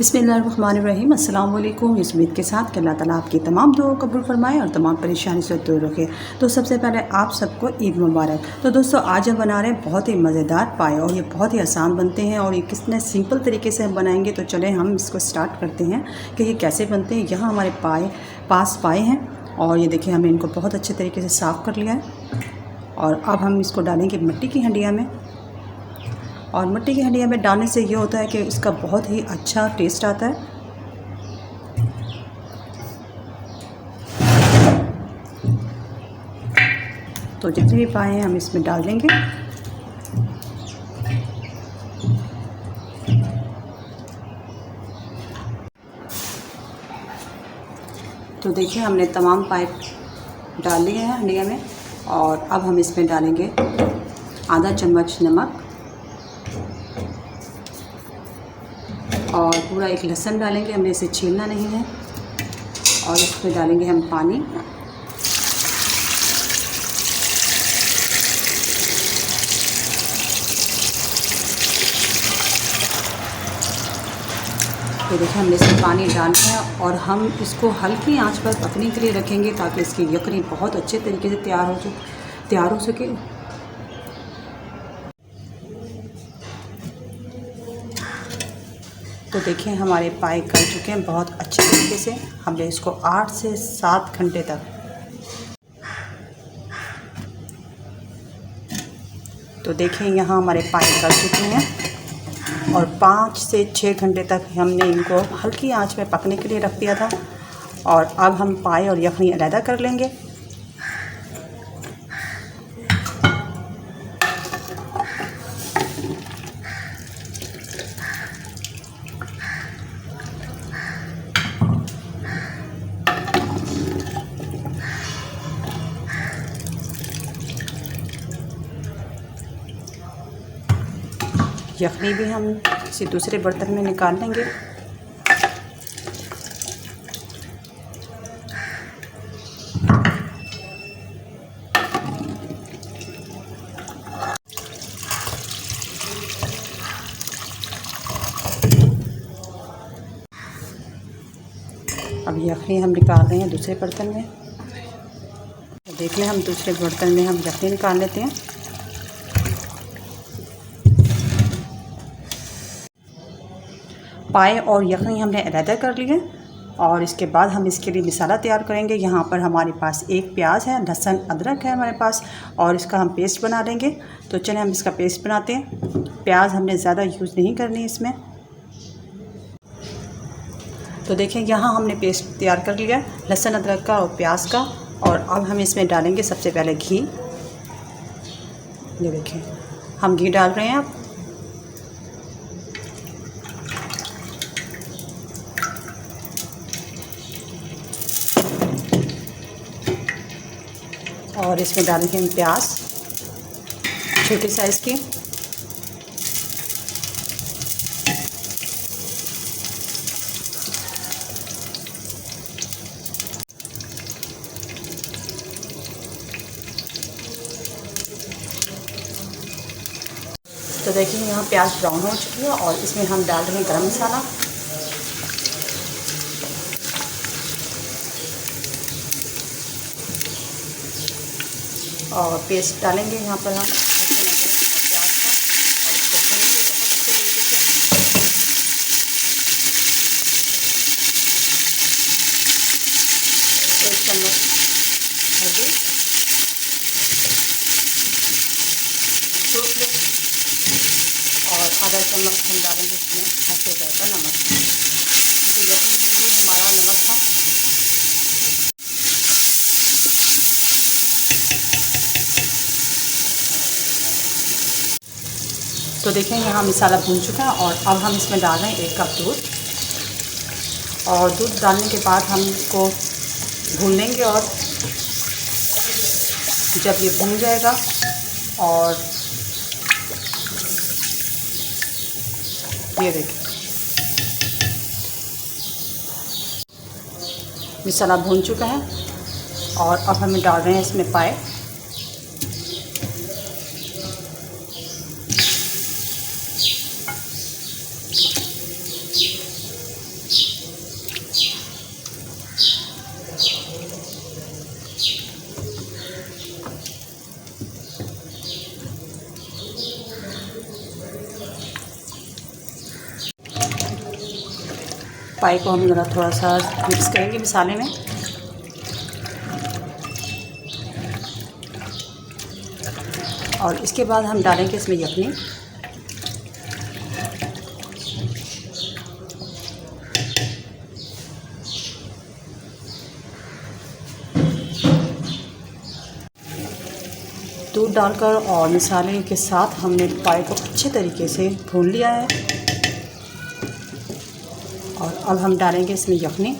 बिस्मिल्लाहिर्रहमानिर्रहीम अस्सलाम वालेकुम। इस उम्मीद के साथ कि अल्लाह ताला आपकी तमाम दुआ कबूल फरमाए और तमाम परेशानी से दूर रखे। तो सबसे पहले आप सबको ईद मुबारक। तो दोस्तों आज हम बना रहे हैं बहुत ही मज़ेदार पाए और ये बहुत ही आसान बनते हैं और ये कितने सिंपल तरीके से हम बनाएंगे। तो चलें हम इसको स्टार्ट करते हैं कि ये कैसे बनते हैं। यहाँ हमारे पाए हैं और ये देखिए हमने इनको बहुत अच्छे तरीके से साफ़ कर लिया है और अब हम इसको डालेंगे मिट्टी की हंडिया में। और मिट्टी की हंडिया में डालने से ये होता है कि इसका बहुत ही अच्छा टेस्ट आता है। तो जितने भी पाए हैं हम इसमें डाल देंगे। तो देखिए हमने तमाम पाइप डाल लिए हैं हंडिया में और अब हम इसमें डालेंगे आधा चम्मच नमक और पूरा एक लहसुन डालेंगे। हमें इसे छीलना नहीं है और इसमें डालेंगे हम पानी। तो देखिए हमने इसमें पानी डालना है और हम इसको हल्की आंच पर पकने के लिए रखेंगे ताकि इसकी यखनी बहुत अच्छे तरीके से तैयार हो सके। तो देखिए हमारे पाए गल चुके हैं बहुत अच्छे तरीके से। हमने इसको 8 से 7 घंटे तक तो देखिए यहाँ हमारे पाए गल चुके हैं और 5 से 6 घंटे तक हमने इनको हल्की आंच में पकने के लिए रख दिया था। और अब हम पाए और यखनी अलग कर लेंगे। यखनी भी हम किसी दूसरे बर्तन में निकाल लेंगे। अब यखनी हम निकाल रहे हैं दूसरे बर्तन में। तो देख लें हम दूसरे बर्तन में हम यखनी निकाल लेते हैं। पाए और यखनी हमने अलग कर लिए और इसके बाद हम इसके लिए मसाला तैयार करेंगे। यहाँ पर हमारे पास एक प्याज है, लहसुन अदरक है हमारे पास और इसका हम पेस्ट बना लेंगे। तो चलें हम इसका पेस्ट बनाते हैं। प्याज हमने ज़्यादा यूज़ नहीं करनी इसमें। तो देखें यहाँ हमने पेस्ट तैयार कर लिया लहसुन अदरक का और प्याज का। और अब हम इसमें डालेंगे सबसे पहले घी। ये देखें हम घी डाल रहे हैं अब। और इसमें डालेंगे हम प्याज छोटे साइज़ की। तो देखिए यहाँ प्याज ब्राउन हो चुकी है और इसमें हम डाल रहे हैं गरम मसाला। और पेस्ट डालेंगे यहाँ पर हम लहसुन अदरक और इसको भूनेंगे बहुत अच्छे तरीके से। 1 चम्मच हल्दी, 2 और आधा चम्मच हम डालेंगे इसमें हल्के जायका नमक। क्योंकि यखनी में भी हमारा नमक था। तो देखें यहाँ मसाला भून चुका है और अब हम इसमें डाल रहे हैं 1 कप दूध। और दूध डालने के बाद हम इसको भून लेंगे और जब ये भून जाएगा और ये देखें मसाला भून चुका है और अब हम डाल रहे हैं इसमें पाए। पाई को हम ज़रा थोड़ा सा मिक्स करेंगे मसाले में। और इसके बाद हम डालेंगे इसमें यखनी। दूध डालकर और मसाले के साथ हमने पाई को अच्छे तरीके से भून लिया है। और अब हम डालेंगे इसमें यखनी।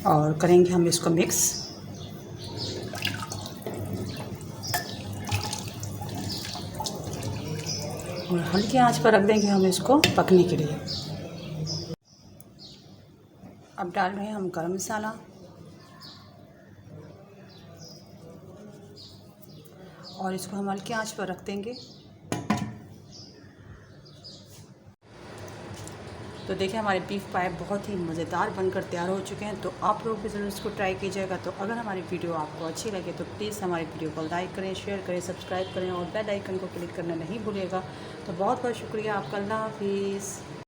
और करेंगे हम इसको मिक्स। और हल्की आंच पर रख देंगे हम इसको पकने के लिए। अब डाल रहे हैं हम गरम मसाला और इसको हम हल्की आंच पर रख देंगे। तो देखिए हमारे बीफ पाए बहुत ही मज़ेदार बनकर तैयार हो चुके हैं। तो आप लोग भी ज़रूर इसको ट्राई कीजिएगा। तो अगर हमारी वीडियो आपको अच्छी लगे तो प्लीज़ हमारी वीडियो को लाइक करें, शेयर करें, सब्सक्राइब करें और बेल आइकन को क्लिक करना नहीं भूलिएगा। तो बहुत बहुत शुक्रिया आपका। अल्लाह हाफिज़।